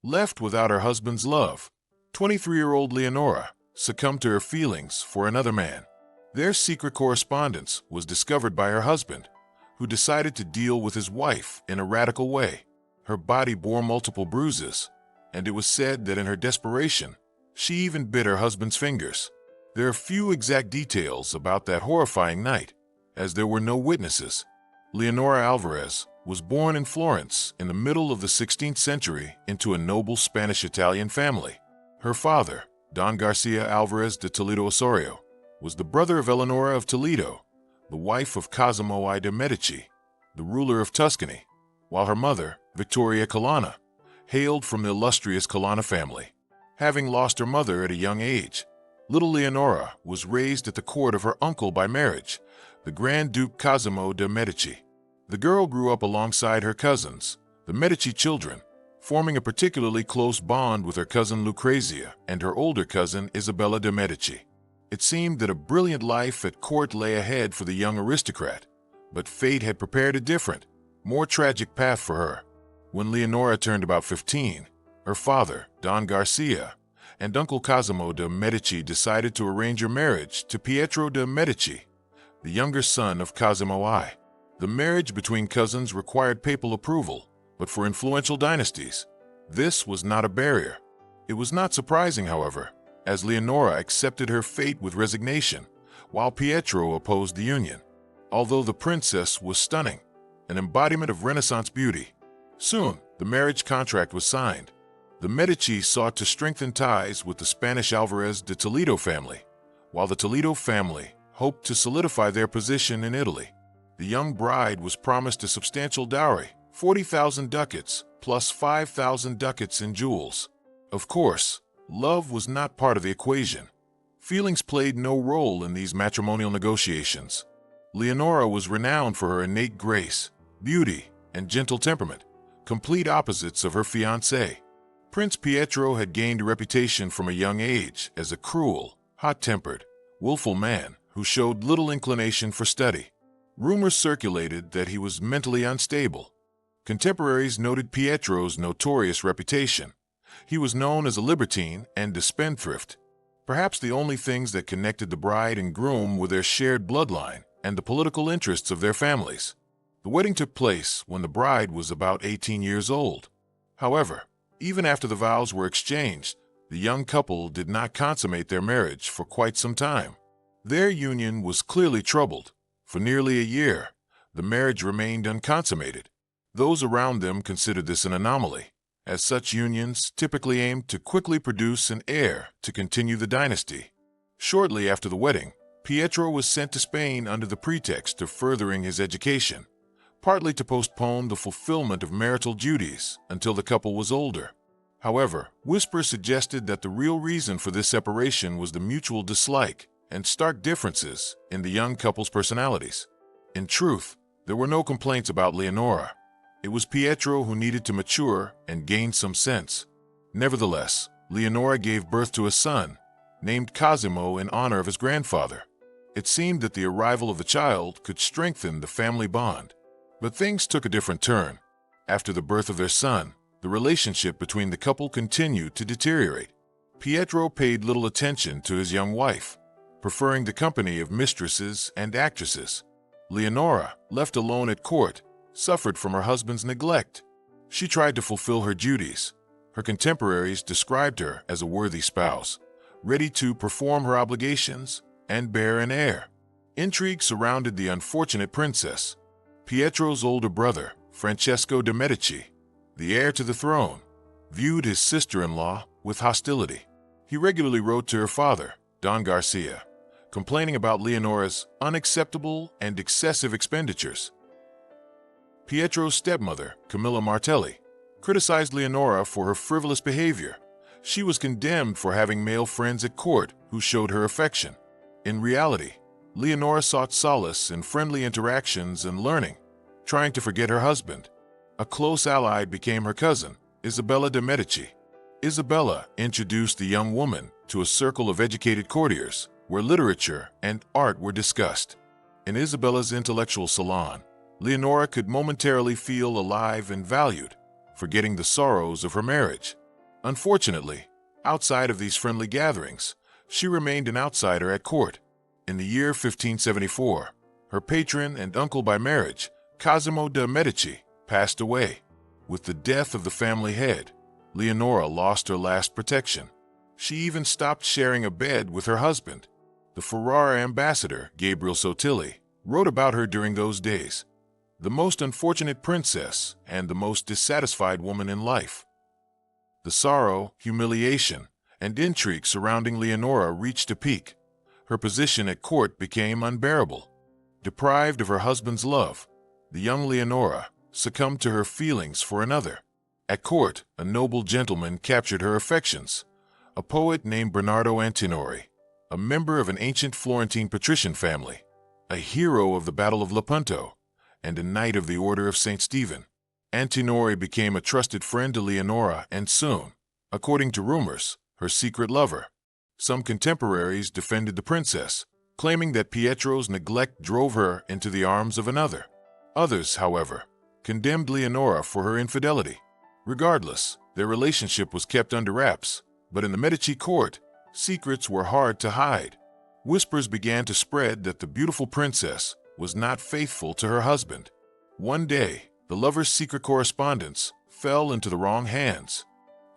Left without her husband's love, 23-year-old Leonora succumbed to her feelings for another man. Their secret correspondence was discovered by her husband, who decided to deal with his wife in a radical way. Her body bore multiple bruises, and it was said that in her desperation, she even bit her husband's fingers. There are few exact details about that horrifying night, as there were no witnesses. Leonora Alvarez was born in Florence in the middle of the 16th century into a noble Spanish-Italian family. Her father, Don Garcia Alvarez de Toledo Osorio, was the brother of Eleonora of Toledo, the wife of Cosimo I de' Medici, the ruler of Tuscany, while her mother, Victoria Colonna, hailed from the illustrious Colonna family. Having lost her mother at a young age, little Leonora was raised at the court of her uncle by marriage, the Grand Duke Cosimo de' Medici. The girl grew up alongside her cousins, the Medici children, forming a particularly close bond with her cousin Lucrezia and her older cousin Isabella de' Medici. It seemed that a brilliant life at court lay ahead for the young aristocrat, but fate had prepared a different, more tragic path for her. When Leonora turned about 15, her father, Don Garcia, and Uncle Cosimo de' Medici decided to arrange her marriage to Pietro de' Medici, the younger son of Cosimo I. The marriage between cousins required papal approval, but for influential dynasties, this was not a barrier. It was not surprising, however, as Leonora accepted her fate with resignation, while Pietro opposed the union. Although the princess was stunning, an embodiment of Renaissance beauty, soon the marriage contract was signed. The Medici sought to strengthen ties with the Spanish Alvarez de Toledo family, while the Toledo family hoped to solidify their position in Italy. The young bride was promised a substantial dowry, 40,000 ducats, plus 5,000 ducats in jewels. Of course, love was not part of the equation. Feelings played no role in these matrimonial negotiations. Leonora was renowned for her innate grace, beauty, and gentle temperament, complete opposites of her fiancé. Prince Pietro had gained a reputation from a young age as a cruel, hot-tempered, willful man who showed little inclination for study. Rumors circulated that he was mentally unstable. Contemporaries noted Pietro's notorious reputation. He was known as a libertine and a spendthrift. Perhaps the only things that connected the bride and groom were their shared bloodline and the political interests of their families. The wedding took place when the bride was about 18 years old. However, even after the vows were exchanged, the young couple did not consummate their marriage for quite some time. Their union was clearly troubled. For nearly a year, the marriage remained unconsummated. Those around them considered this an anomaly, as such unions typically aimed to quickly produce an heir to continue the dynasty. Shortly after the wedding, Pietro was sent to Spain under the pretext of furthering his education, partly to postpone the fulfillment of marital duties until the couple was older. However, whispers suggested that the real reason for this separation was the mutual dislike and stark differences in the young couple's personalities. In truth, there were no complaints about Leonora. It was Pietro who needed to mature and gain some sense. Nevertheless, Leonora gave birth to a son, named Cosimo in honor of his grandfather. It seemed that the arrival of the child could strengthen the family bond. But things took a different turn. After the birth of their son, the relationship between the couple continued to deteriorate. Pietro paid little attention to his young wife, preferring the company of mistresses and actresses. Leonora, left alone at court, suffered from her husband's neglect. She tried to fulfill her duties. Her contemporaries described her as a worthy spouse, ready to perform her obligations and bear an heir. Intrigue surrounded the unfortunate princess. Pietro's older brother, Francesco de' Medici, the heir to the throne, viewed his sister-in-law with hostility. He regularly wrote to her father, Don Garcia, complaining about Leonora's unacceptable and excessive expenditures. Pietro's stepmother, Camilla Martelli, criticized Leonora for her frivolous behavior. She was condemned for having male friends at court who showed her affection. In reality, Leonora sought solace in friendly interactions and learning, trying to forget her husband. A close ally became her cousin, Isabella de' Medici. Isabella introduced the young woman to a circle of educated courtiers, where literature and art were discussed. In Isabella's intellectual salon, Leonora could momentarily feel alive and valued, forgetting the sorrows of her marriage. Unfortunately, outside of these friendly gatherings, she remained an outsider at court. In the year 1574, her patron and uncle by marriage, Cosimo de' Medici, passed away. With the death of the family head, Leonora lost her last protection. She even stopped sharing a bed with her husband. The Ferrara ambassador, Gabriel Sotilli, wrote about her during those days. The most unfortunate princess and the most dissatisfied woman in life. The sorrow, humiliation, and intrigue surrounding Leonora reached a peak. Her position at court became unbearable. Deprived of her husband's love, the young Leonora succumbed to her feelings for another. At court, a noble gentleman captured her affections, a poet named Bernardo Antinori, a member of an ancient Florentine patrician family, a hero of the Battle of Lepanto, and a knight of the Order of St. Stephen. Antinori became a trusted friend to Leonora and soon, according to rumors, her secret lover. Some contemporaries defended the princess, claiming that Pietro's neglect drove her into the arms of another. Others, however, condemned Leonora for her infidelity. Regardless, their relationship was kept under wraps, but in the Medici court, secrets were hard to hide. Whispers began to spread that the beautiful princess was not faithful to her husband. One day, the lovers' secret correspondence fell into the wrong hands.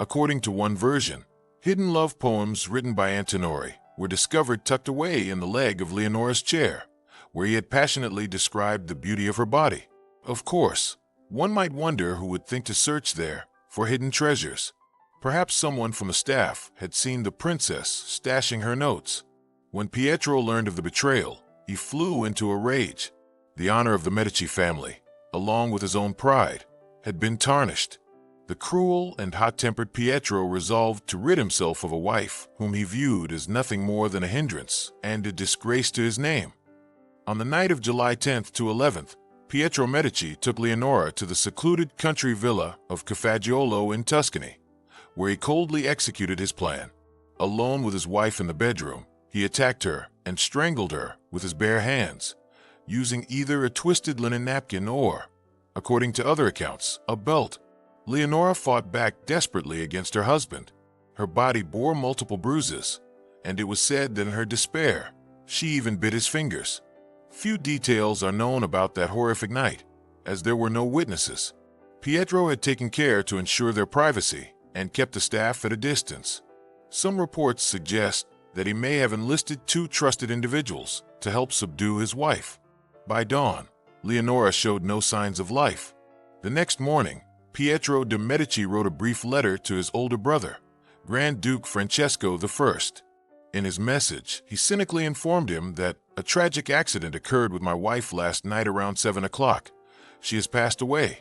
According to one version, hidden love poems written by Antinori were discovered tucked away in the leg of Leonora's chair, where he had passionately described the beauty of her body. Of course, one might wonder who would think to search there for hidden treasures. Perhaps someone from the staff had seen the princess stashing her notes. When Pietro learned of the betrayal, he flew into a rage. The honor of the Medici family, along with his own pride, had been tarnished. The cruel and hot-tempered Pietro resolved to rid himself of a wife whom he viewed as nothing more than a hindrance and a disgrace to his name. On the night of July 10th to 11th, Pietro Medici took Leonora to the secluded country villa of Cafaggiolo in Tuscany, where he coldly executed his plan. Alone with his wife in the bedroom, he attacked her and strangled her with his bare hands, using either a twisted linen napkin or, according to other accounts, a belt. Leonora fought back desperately against her husband. Her body bore multiple bruises, and it was said that in her despair, she even bit his fingers. Few details are known about that horrific night, as there were no witnesses. Pietro had taken care to ensure their privacy and kept the staff at a distance. Some reports suggest that he may have enlisted two trusted individuals to help subdue his wife. By dawn, Leonora showed no signs of life. The next morning, Pietro de' Medici wrote a brief letter to his older brother, Grand Duke Francesco I. In his message, he cynically informed him that a tragic accident occurred with my wife last night around 7 o'clock. She has passed away,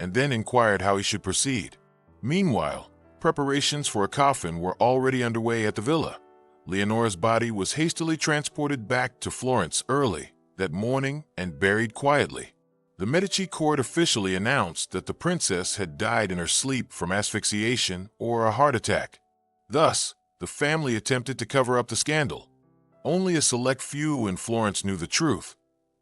and then inquired how he should proceed. Meanwhile, preparations for a coffin were already underway at the villa. Leonora's body was hastily transported back to Florence early that morning and buried quietly. The Medici court officially announced that the princess had died in her sleep from asphyxiation or a heart attack. Thus, the family attempted to cover up the scandal. Only a select few in Florence knew the truth,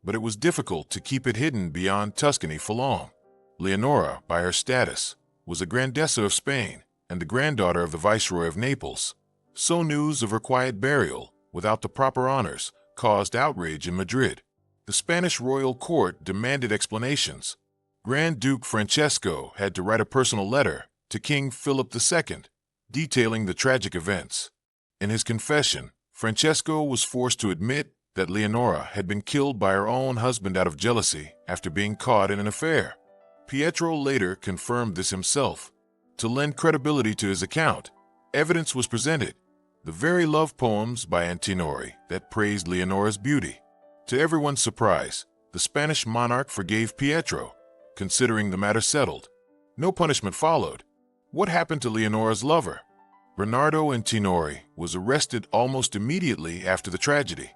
but it was difficult to keep it hidden beyond Tuscany for long. Leonora, by her status, was a grandessa of Spain and the granddaughter of the Viceroy of Naples. So news of her quiet burial, without the proper honors, caused outrage in Madrid. The Spanish royal court demanded explanations. Grand Duke Francesco had to write a personal letter to King Philip II, detailing the tragic events. In his confession, Francesco was forced to admit that Leonora had been killed by her own husband out of jealousy after being caught in an affair. Pietro later confirmed this himself. To lend credibility to his account, evidence was presented, the very love poems by Antinori that praised Leonora's beauty. To everyone's surprise, the Spanish monarch forgave Pietro, considering the matter settled. No punishment followed. What happened to Leonora's lover? Bernardo Antinori was arrested almost immediately after the tragedy.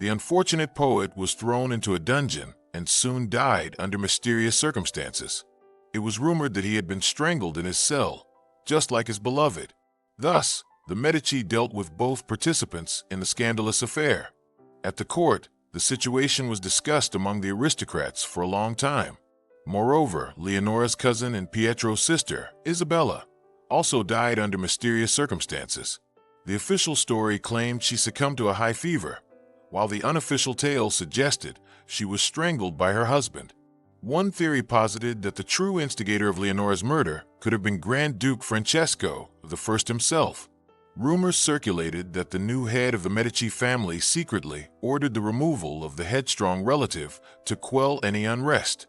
The unfortunate poet was thrown into a dungeon and soon died under mysterious circumstances. It was rumored that he had been strangled in his cell, just like his beloved. Thus, the Medici dealt with both participants in the scandalous affair. At the court, the situation was discussed among the aristocrats for a long time. Moreover, Leonora's cousin and Pietro's sister, Isabella, also died under mysterious circumstances. The official story claimed she succumbed to a high fever, while the unofficial tale suggested she was strangled by her husband. One theory posited that the true instigator of Leonora's murder could have been Grand Duke Francesco I himself. Rumors circulated that the new head of the Medici family secretly ordered the removal of the headstrong relative to quell any unrest.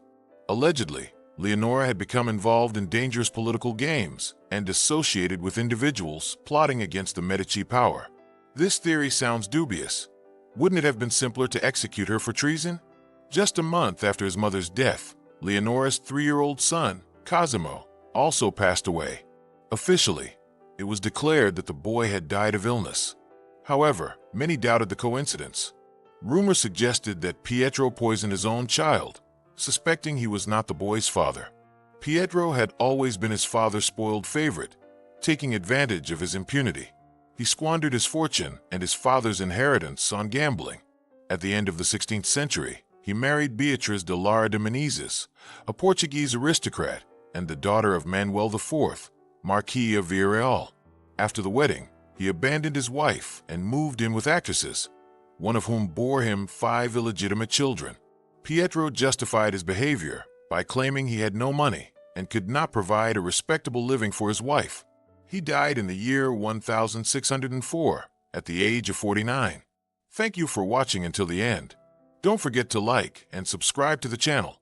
Allegedly, Leonora had become involved in dangerous political games and associated with individuals plotting against the Medici power. This theory sounds dubious. Wouldn't it have been simpler to execute her for treason? Just a month after his mother's death, Leonora's 3-year-old son, Cosimo, also passed away. Officially, it was declared that the boy had died of illness. However, many doubted the coincidence. Rumors suggested that Pietro poisoned his own child, suspecting he was not the boy's father. Pietro had always been his father's spoiled favorite, taking advantage of his impunity. He squandered his fortune and his father's inheritance on gambling. At the end of the 16th century, he married Beatriz de Lara de Menezes, a Portuguese aristocrat and the daughter of Manuel IV, Marquis of Betrayal. After the wedding, he abandoned his wife and moved in with actresses, one of whom bore him 5 illegitimate children. Pietro justified his behavior by claiming he had no money and could not provide a respectable living for his wife. He died in the year 1604 at the age of 49. Thank you for watching until the end. Don't forget to like and subscribe to the channel.